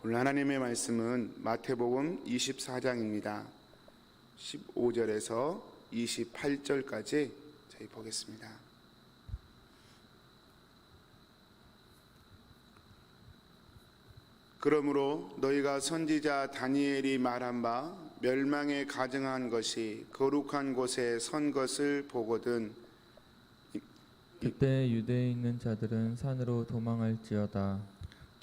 오늘 하나님의 말씀은 마태복음 24장입니다. 15절에서 28절까지 저희 보겠습니다. 그러므로 너희가 선지자 다니엘이 말한 바 멸망에 가증한 것이 거룩한 곳에 선 것을 보거든 그때 유대에 있는 자들은 산으로 도망할지어다.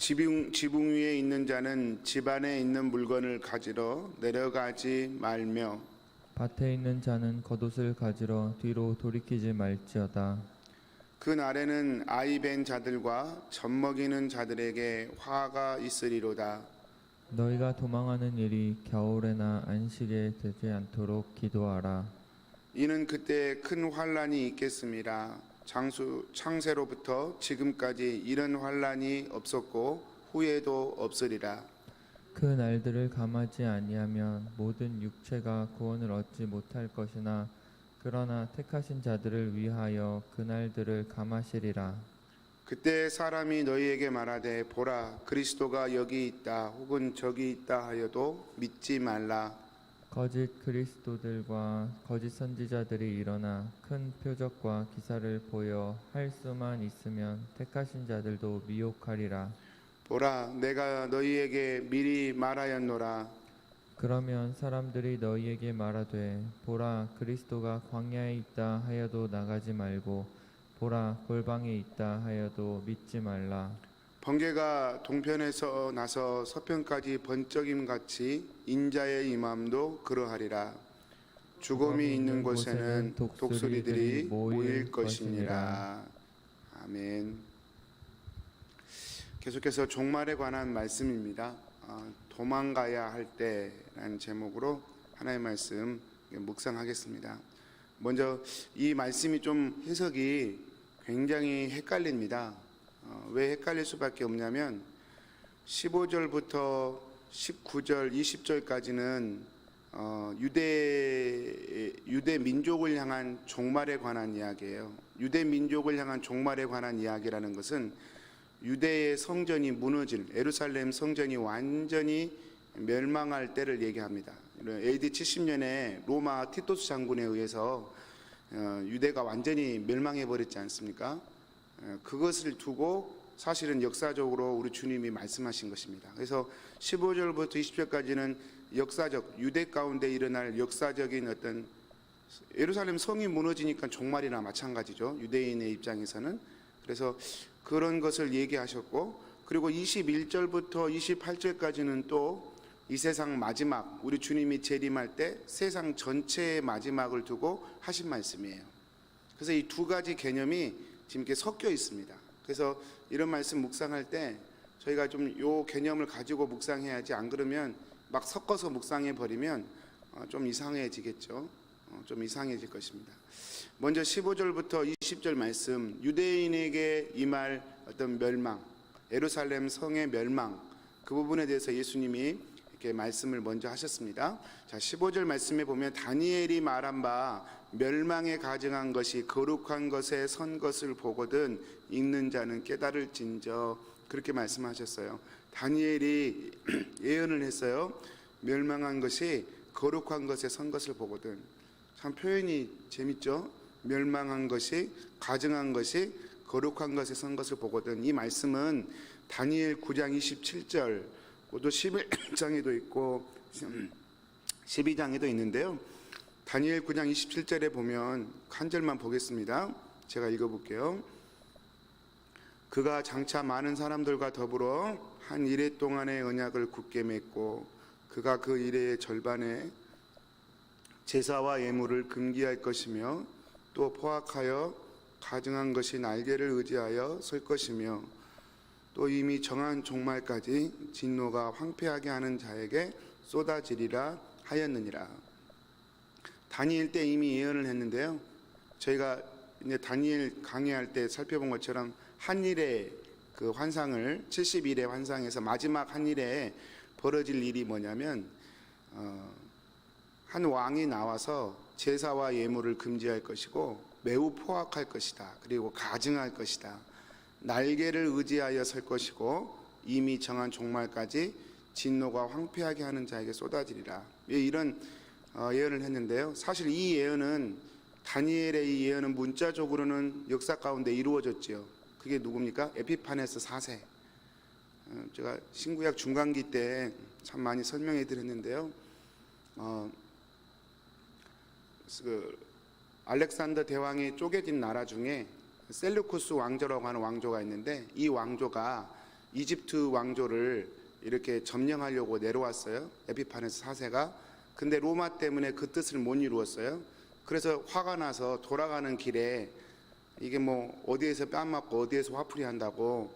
지붕 위에 있는 자는 집 안에 있는 물건을 가지러 내려가지 말며 밭에 있는 자는 겉옷을 가지러 뒤로 돌이키지 말지어다. 그 날에는 아이 벤 자들과 젖먹이는 자들에게 화가 있으리로다. 너희가 도망하는 일이 겨울에나 안식에 되지 않도록 기도하라. 이는 그때 큰 환란이 있겠습니다. 창세로부터 지금까지 이런 환란이 없었고 후에도 없으리라. 그 날들을 감하지 아니하면 모든 육체가 구원을 얻지 못할 것이나 그러나 택하신 자들을 위하여 그 날들을 감하시리라. 그때 사람이 너희에게 말하되 보라 그리스도가 여기 있다 혹은 저기 있다 하여도 믿지 말라. 거짓 그리스도들과 거짓 선지자들이 일어나 큰 표적과 기사를 보여 할 수만 있으면 택하신 자들도 미혹하리라. 보라 내가 너희에게 미리 말하였노라. 그러면 사람들이 너희에게 말하되 보라 그리스도가 광야에 있다 하여도 나가지 말고 보라 골방에 있다 하여도 믿지 말라. 번개가 동편에서 나서 서편까지 번쩍임 같이 인자의 임함도 그러하리라. 죽음이 있는 곳에는 독수리들이 모일 것이니라. 아멘. 계속해서 종말에 관한 말씀입니다. 도망가야 할 때라는 제목으로 하나의 말씀 묵상하겠습니다. 먼저 이 말씀이 좀 해석이 굉장히 헷갈립니다. 왜 헷갈릴 수밖에 없냐면 15절부터 19절, 20절까지는 유대 민족을 향한 종말에 관한 이야기예요. 유대 민족을 향한 종말에 관한 이야기라는 것은 유대의 성전이 무너질, 예루살렘 성전이 완전히 멸망할 때를 얘기합니다. AD 70년에 로마 티토스 장군에 의해서 유대가 완전히 멸망해 버렸지 않습니까? 그것을 두고 사실은 역사적으로 우리 주님이 말씀하신 것입니다. 그래서 15절부터 20절까지는 역사적, 유대 가운데 일어날 역사적인 어떤 예루살렘 성이 무너지니까 종말이나 마찬가지죠. 유대인의 입장에서는. 그래서 그런 것을 얘기하셨고, 그리고 21절부터 28절까지는 또 이 세상 마지막, 우리 주님이 재림할 때 세상 전체의 마지막을 두고 하신 말씀이에요. 그래서 이 두 가지 개념이 지금 이렇게 섞여 있습니다. 그래서 이런 말씀 묵상할 때 저희가 좀 이 개념을 가지고 묵상해야지, 안 그러면 막 섞어서 묵상해 버리면 좀 이상해지겠죠. 좀 이상해질 것입니다. 먼저 15절부터 20절 말씀, 유대인에게 임할 어떤 멸망, 예루살렘 성의 멸망, 그 부분에 대해서 예수님이 이렇게 말씀을 먼저 하셨습니다. 자, 15절 말씀에 보면 다니엘이 말한 바 멸망에 가증한 것이 거룩한 것에 선 것을 보거든 읽는 자는 깨달을진저, 그렇게 말씀하셨어요. 다니엘이 예언을 했어요. 멸망한 것이 거룩한 것에 선 것을 보거든. 참 표현이 재밌죠? 멸망한 것이, 가증한 것이 거룩한 것에 선 것을 보거든. 이 말씀은 다니엘 9장 27절, 또 11장에도 있고 12장에도 있는데요. 다니엘 9장 27절에 보면 한 절만 보겠습니다. 제가 읽어볼게요. 그가 장차 많은 사람들과 더불어 한 이레 동안의 언약을 굳게 맺고 그가 그 이레의 절반에 제사와 예물을 금기할 것이며 또 포악하여 가증한 것이 날개를 의지하여 설 것이며 또 이미 정한 종말까지 진노가 황폐하게 하는 자에게 쏟아지리라 하였느니라. 다니엘 때 이미 예언을 했는데요. 저희가 이제 다니엘 강의할 때 살펴본 것처럼 한일의 그 환상을 70일의 환상에서 마지막 한일에 벌어질 일이 뭐냐면 한 왕이 나와서 제사와 예물을 금지할 것이고 매우 포악할 것이다. 그리고 가증할 것이다. 날개를 의지하여 설 것이고 이미 정한 종말까지 진노가 황폐하게 하는 자에게 쏟아지리라. 이런 예언을 했는데요. 사실 이 예언은 다니엘의 이 예언은 문자적으로는 역사 가운데 이루어졌죠. 그게 누굽니까? 에피파네스 4세. 제가 신구약 중간기 때 참 많이 설명해 드렸는데요. 알렉산더 대왕이 쪼개진 나라 중에 셀루쿠스 왕조라고 하는 왕조가 있는데, 이 왕조가 이집트 왕조를 이렇게 점령하려고 내려왔어요. 에피파네스 4세가. 근데 로마 때문에 그 뜻을 못 이루었어요. 그래서 화가 나서 돌아가는 길에 이게 뭐 어디에서 뺨 맞고 어디에서 화풀이 한다고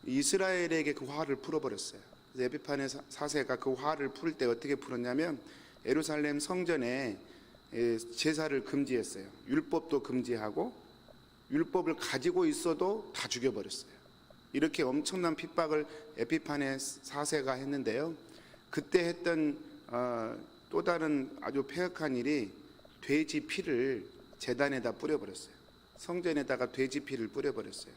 이스라엘에게 그 화를 풀어버렸어요. 그래서 에피파네스 4세가 그 화를 풀 때 어떻게 풀었냐면 예루살렘 성전에 제사를 금지했어요. 율법도 금지하고 율법을 가지고 있어도 다 죽여버렸어요. 이렇게 엄청난 핍박을 에피파네스 4세가 했는데요. 그때 했던 또 다른 아주 폐역한 일이 돼지 피를 제단에다 뿌려버렸어요. 성전에다가 돼지 피를 뿌려버렸어요.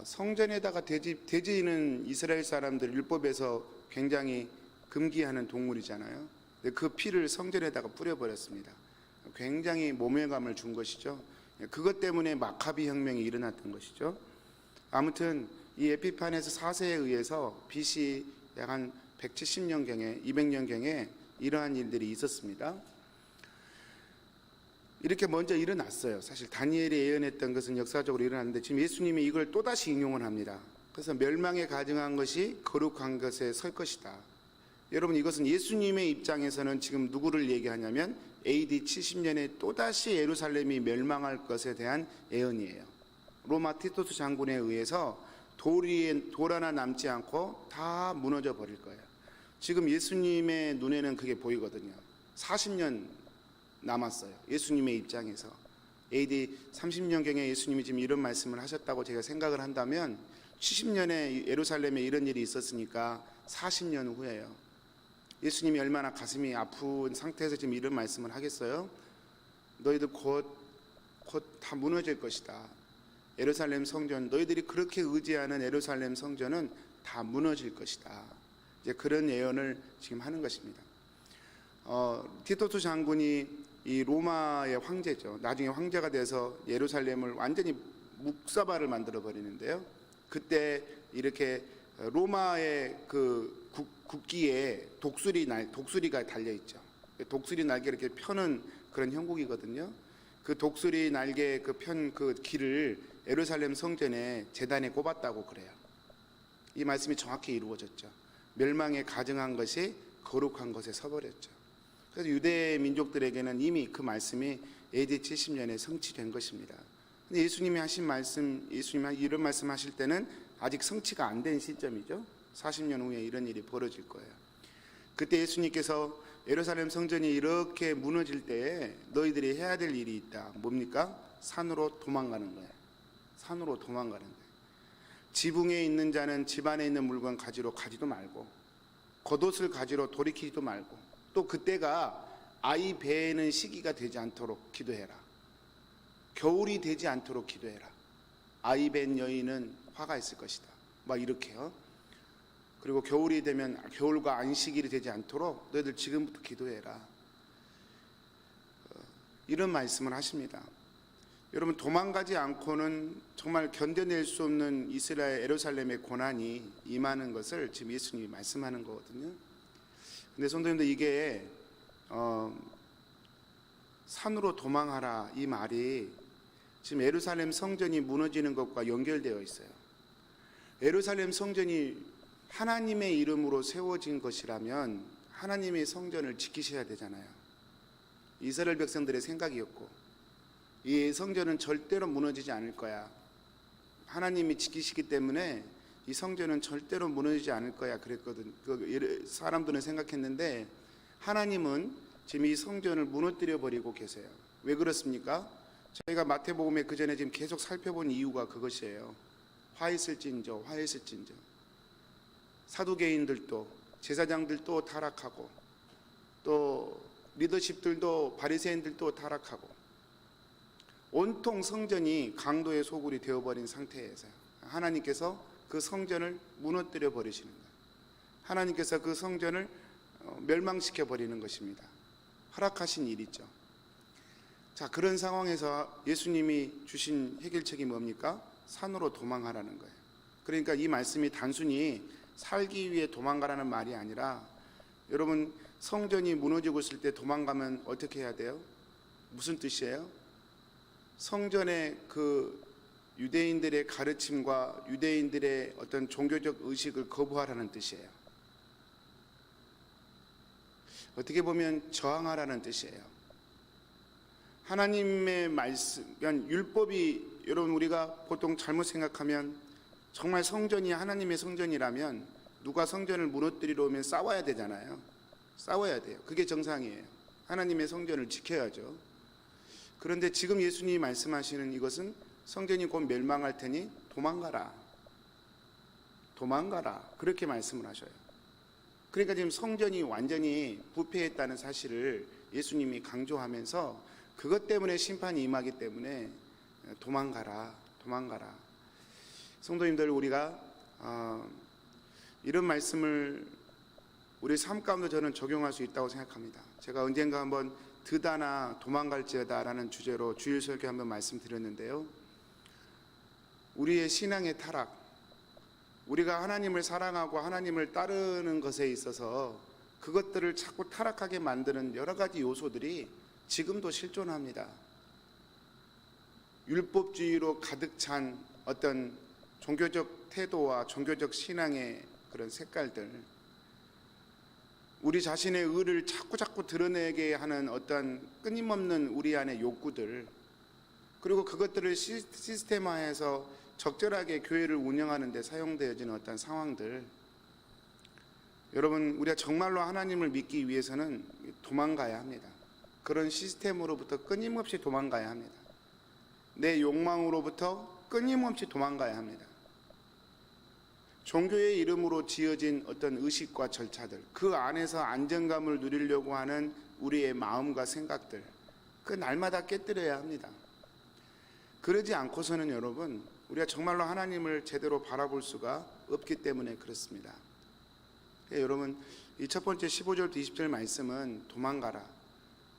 성전에다가 돼지는 이스라엘 사람들 율법에서 굉장히 금기하는 동물이잖아요. 그 피를 성전에다가 뿌려버렸습니다. 굉장히 모멸감을 준 것이죠. 그것 때문에 마카비 혁명이 일어났던 것이죠. 아무튼 이 에피파네스 4세에 의해서 BC 약 한 170년경에 200년경에 이러한 일들이 있었습니다. 이렇게 먼저 일어났어요. 사실 다니엘이 예언했던 것은 역사적으로 일어났는데 지금 예수님이 이걸 또다시 인용을 합니다. 그래서 멸망에 가증한 것이 거룩한 것에 설 것이다. 여러분, 이것은 예수님의 입장에서는 지금 누구를 얘기하냐면 AD 70년에 또다시 예루살렘이 멸망할 것에 대한 예언이에요. 로마 티토스 장군에 의해서 돌 하나 남지 않고 다 무너져 버릴 거예요. 지금 예수님의 눈에는 그게 보이거든요. 40년 남았어요. 예수님의 입장에서. AD 30년경에 예수님이 지금 이런 말씀을 하셨다고 제가 생각을 한다면 70년에 예루살렘에 이런 일이 있었으니까 40년 후예요. 예수님이 얼마나 가슴이 아픈 상태에서 지금 이런 말씀을 하겠어요? 너희들 곧 다 무너질 것이다. 예루살렘 성전, 너희들이 그렇게 의지하는 예루살렘 성전은 다 무너질 것이다. 이제 그런 예언을 지금 하는 것입니다. 티토스 장군이 이 로마의 황제죠. 나중에 황제가 돼서 예루살렘을 완전히 묵사발을 만들어 버리는데요. 그때 이렇게 로마의 그 국기에 독수리가 달려 있죠. 독수리 날개 이렇게 펴는 그런 형국이거든요. 그 독수리 날개 그 길을 예루살렘 성전에 제단에 꼽았다고 그래요. 이 말씀이 정확히 이루어졌죠. 멸망에 가증한 것이 거룩한 것에 서버렸죠. 그래서 유대 민족들에게는 이미 그 말씀이 AD 70년에 성취된 것입니다. 근데 예수님이 하신 말씀, 예수님이 이런 말씀하실 때는 아직 성취가 안 된 시점이죠. 40년 후에 이런 일이 벌어질 거예요. 그때 예수님께서 예루살렘 성전이 이렇게 무너질 때에 너희들이 해야 될 일이 있다. 뭡니까? 산으로 도망가는 거예요. 산으로 도망가는 거예요. 지붕에 있는 자는 집 안에 있는 물건 가지러 가지도 말고 겉옷을 가지러 돌이키지도 말고 또 그때가 아이 배에는 시기가 되지 않도록 기도해라. 겨울이 되지 않도록 기도해라. 아이 뵌 여인은 화가 있을 것이다. 막 이렇게요. 그리고 겨울이 되면 겨울과 안식일이 되지 않도록 너희들 지금부터 기도해라. 이런 말씀을 하십니다. 여러분, 도망가지 않고는 정말 견뎌낼 수 없는 이스라엘 예루살렘의 고난이 임하는 것을 지금 예수님이 말씀하는 거거든요. 근데 성도님들, 이게 산으로 도망하라 이 말이 지금 예루살렘 성전이 무너지는 것과 연결되어 있어요. 예루살렘 성전이 하나님의 이름으로 세워진 것이라면 하나님의 성전을 지키셔야 되잖아요. 이스라엘 백성들의 생각이었고 이 성전은 절대로 무너지지 않을 거야. 하나님이 지키시기 때문에 이 성전은 절대로 무너지지 않을 거야 그랬거든. 사람들은 생각했는데 하나님은 지금 이 성전을 무너뜨려 버리고 계세요. 왜 그렇습니까? 저희가 마태복음에 그 전에 지금 계속 살펴본 이유가 그것이에요. 화 있을진저, 화 있을진저. 사두개인들도 제사장들도 타락하고 또 리더십들도 바리새인들도 타락하고 온통 성전이 강도의 소굴이 되어버린 상태에서 하나님께서 그 성전을 무너뜨려 버리시는 거예요. 하나님께서 그 성전을 멸망시켜 버리는 것입니다. 허락하신 일이죠. 자, 그런 상황에서 예수님이 주신 해결책이 뭡니까? 산으로 도망하라는 거예요. 그러니까 이 말씀이 단순히 살기 위해 도망가라는 말이 아니라, 여러분, 성전이 무너지고 있을 때 도망가면 어떻게 해야 돼요? 무슨 뜻이에요? 성전의 그 유대인들의 가르침과 유대인들의 어떤 종교적 의식을 거부하라는 뜻이에요. 어떻게 보면 저항하라는 뜻이에요. 하나님의 말씀, 그러니까 율법이, 여러분, 우리가 보통 잘못 생각하면 정말 성전이 하나님의 성전이라면 누가 성전을 무너뜨리러 오면 싸워야 되잖아요. 싸워야 돼요. 그게 정상이에요. 하나님의 성전을 지켜야죠. 그런데 지금 예수님이 말씀하시는 이것은 성전이 곧 멸망할 테니 도망가라. 도망가라. 그렇게 말씀을 하셔요. 그러니까 지금 성전이 완전히 부패했다는 사실을 예수님이 강조하면서 그것 때문에 심판이 임하기 때문에 도망가라. 도망가라. 성도님들, 우리가 이런 말씀을 우리 삶 가운데 저는 적용할 수 있다고 생각합니다. 제가 언젠가 한번 드다나 도망갈지어다라는 주제로 주일 설교 한번 말씀드렸는데요. 우리의 신앙의 타락, 우리가 하나님을 사랑하고 하나님을 따르는 것에 있어서 그것들을 자꾸 타락하게 만드는 여러 가지 요소들이 지금도 실존합니다. 율법주의로 가득 찬 어떤 종교적 태도와 종교적 신앙의 그런 색깔들, 우리 자신의 의를 자꾸 드러내게 하는 어떤 끊임없는 우리 안의 욕구들, 그리고 그것들을 시스템화해서 적절하게 교회를 운영하는 데 사용되어지는 어떤 상황들, 여러분, 우리가 정말로 하나님을 믿기 위해서는 도망가야 합니다. 그런 시스템으로부터 끊임없이 도망가야 합니다. 내 욕망으로부터 끊임없이 도망가야 합니다. 종교의 이름으로 지어진 어떤 의식과 절차들, 그 안에서 안정감을 누리려고 하는 우리의 마음과 생각들, 그 날마다 깨뜨려야 합니다. 그러지 않고서는 여러분, 우리가 정말로 하나님을 제대로 바라볼 수가 없기 때문에 그렇습니다. 여러분, 이 첫 번째 15절부터 20절 말씀은 도망가라,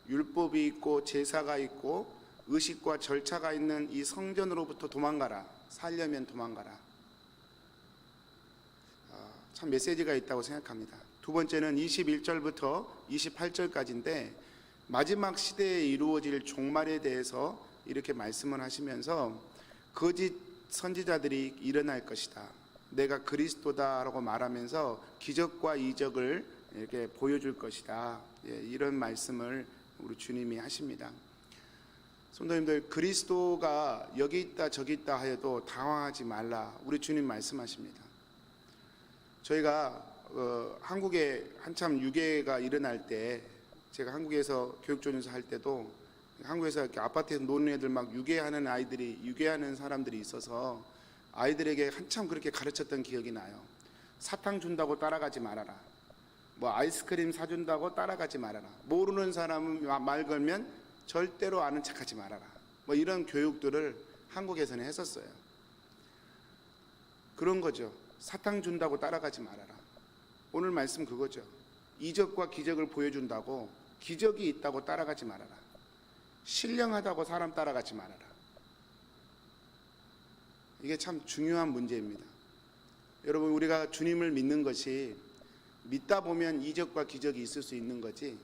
율법이 있고 제사가 있고 의식과 절차가 있는 이 성전으로부터 도망가라, 살려면 도망가라. 참 메시지가 있다고 생각합니다. 두 번째는 21절부터 28절까지인데 마지막 시대에 이루어질 종말에 대해서 이렇게 말씀을 하시면서 거짓 선지자들이 일어날 것이다, 내가 그리스도다라고 말하면서 기적과 이적을 이렇게 보여줄 것이다, 이런 말씀을 우리 주님이 하십니다. 성도님들, 그리스도가 여기 있다 저기 있다 하여도 당황하지 말라, 우리 주님 말씀하십니다. 저희가 한국에 한참 유괴가 일어날 때, 제가 한국에서 교육전에서 할 때도 한국에서 이렇게 아파트에서 노는 애들 막 유괴하는 사람들이 있어서 아이들에게 한참 그렇게 가르쳤던 기억이 나요. 사탕 준다고 따라가지 말아라, 뭐 아이스크림 사준다고 따라가지 말아라, 모르는 사람은 말 걸면 절대로 아는 척하지 말아라, 뭐 이런 교육들을 한국에서는 했었어요. 그런 거죠. 사탕 준다고 따라가지 말아라. 오늘 말씀 그거죠. 이적과 기적을 보여준다고, 기적이 있다고 따라가지 말아라. 신령하다고 사람 따라가지 말아라. 이게 참 중요한 문제입니다. 여러분, 우리가 주님을 믿는 것이 믿다 보면 이적과 기적이 있을 수 있는 거지,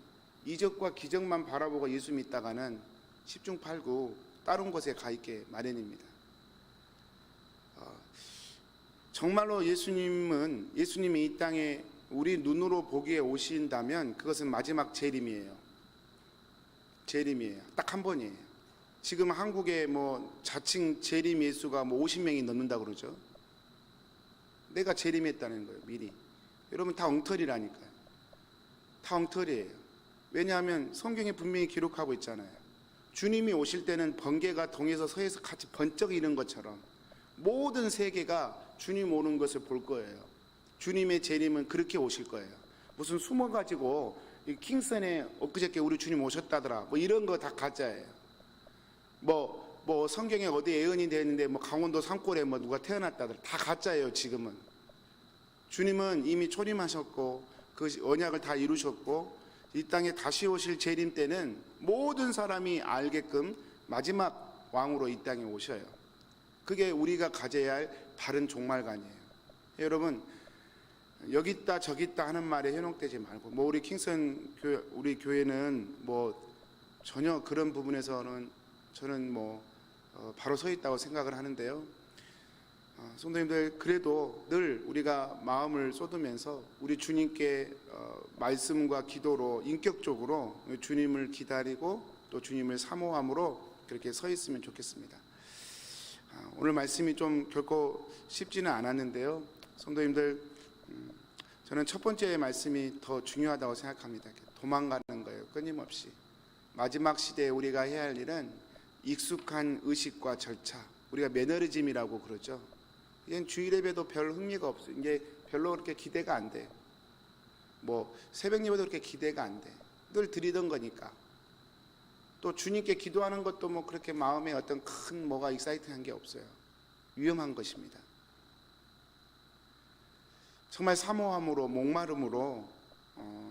이적과 기적만 바라보고 예수 믿다가는 10중 8구 다른 곳에 가 있게 마련입니다. 정말로 예수님이 이 땅에 우리 눈으로 보기에 오신다면 그것은 마지막 재림이에요. 재림이에요. 딱 한 번이에요. 지금 한국에 뭐 자칭 재림 예수가 뭐 50명이 넘는다고 그러죠. 내가 재림했다는 거예요, 미리. 여러분, 다 엉터리라니까요. 다 엉터리예요. 왜냐하면 성경에 분명히 기록하고 있잖아요. 주님이 오실 때는 번개가 동에서 서에서 같이 번쩍 이는 것처럼 모든 세계가 주님 오는 것을 볼 거예요. 주님의 재림은 그렇게 오실 거예요. 무슨 숨어가지고 킹선에 엊그저께 우리 주님 오셨다더라, 뭐 이런 거 다 가짜예요. 뭐 성경에 어디 예언이 되는데 뭐 강원도 산골에 뭐 누가 태어났다더라, 다 가짜예요. 지금은 주님은 이미 초림하셨고 그 언약을 다 이루셨고 이 땅에 다시 오실 재림 때는 모든 사람이 알게끔 마지막 왕으로 이 땅에 오셔요. 그게 우리가 가져야 할 바른 종말관이에요. 여러분, 여기 있다 저기 있다 하는 말에 현혹되지 말고, 뭐 우리 킹슨 교회, 우리 교회는 뭐 전혀 그런 부분에서는 저는 뭐 바로 서 있다고 생각을 하는데요. 성도님들, 그래도 늘 우리가 마음을 쏟으면서 우리 주님께 말씀과 기도로 인격적으로 주님을 기다리고 또 주님을 사모함으로 그렇게 서 있으면 좋겠습니다. 오늘 말씀이 좀 결코 쉽지는 않았는데요. 성도님들, 저는 첫 번째 말씀이 더 중요하다고 생각합니다. 도망가는 거예요. 끊임없이. 마지막 시대에 우리가 해야 할 일은 익숙한 의식과 절차, 우리가 매너리즘이라고 그러죠. 이건 주일 예배도 별 흥미가 없어요. 이게 별로 그렇게 기대가 안 돼요. 뭐 새벽 예배도 그렇게 기대가 안 돼. 늘 드리던 거니까. 또 주님께 기도하는 것도 뭐 그렇게 마음에 어떤 큰 뭐가 익사이팅한 게 없어요. 위험한 것입니다. 정말 사모함으로, 목마름으로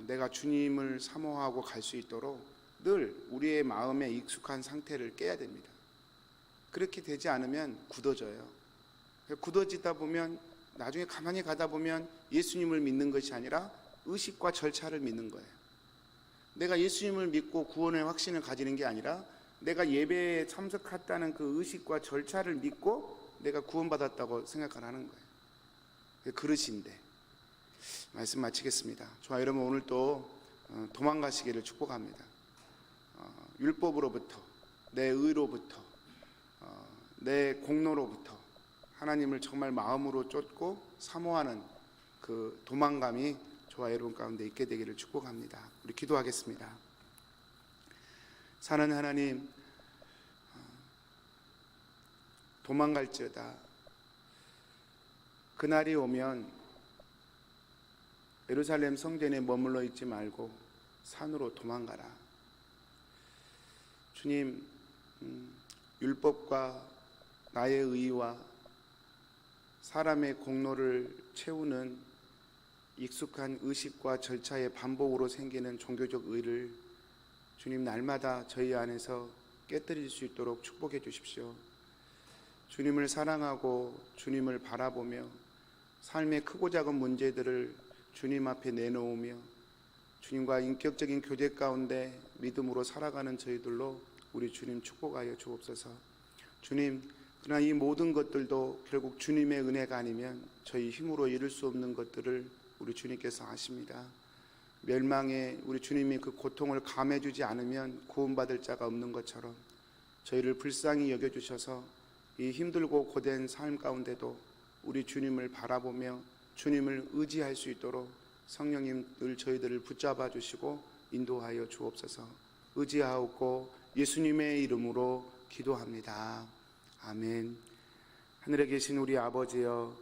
내가 주님을 사모하고 갈 수 있도록 늘 우리의 마음에 익숙한 상태를 깨야 됩니다. 그렇게 되지 않으면 굳어져요. 굳어지다 보면 나중에 가만히 가다 보면 예수님을 믿는 것이 아니라 의식과 절차를 믿는 거예요. 내가 예수님을 믿고 구원의 확신을 가지는 게 아니라 내가 예배에 참석했다는 그 의식과 절차를 믿고 내가 구원받았다고 생각을 하는 거예요. 그릇인데. 말씀 마치겠습니다. 저와 여러분, 오늘 또 도망가시기를 축복합니다. 율법으로부터, 내 의로부터, 내 공로로부터 하나님을 정말 마음으로 쫓고 사모하는 그 도망감이 저와 여러분 가운데 있게 되기를 축복합니다. 우리 기도하겠습니다. 사는 하나님, 도망갈지어다. 그날이 오면 예루살렘 성전에 머물러 있지 말고 산으로 도망가라. 주님, 율법과 나의 의와 사람의 공로를 채우는 익숙한 의식과 절차의 반복으로 생기는 종교적 의를 주님 날마다 저희 안에서 깨뜨릴 수 있도록 축복해 주십시오. 주님을 사랑하고 주님을 바라보며 삶의 크고 작은 문제들을 주님 앞에 내놓으며 주님과 인격적인 교제 가운데 믿음으로 살아가는 저희들로 우리 주님 축복하여 주옵소서. 주님, 그러나 이 모든 것들도 결국 주님의 은혜가 아니면 저희 힘으로 이룰 수 없는 것들을 우리 주님께서 아십니다. 멸망에 우리 주님이 그 고통을 감해주지 않으면 구원받을 자가 없는 것처럼 저희를 불쌍히 여겨주셔서 이 힘들고 고된 삶 가운데도 우리 주님을 바라보며 주님을 의지할 수 있도록 성령님 늘 저희들을 붙잡아 주시고 인도하여 주옵소서. 의지하옵고 예수님의 이름으로 기도합니다. 아멘. 하늘에 계신 우리 아버지여,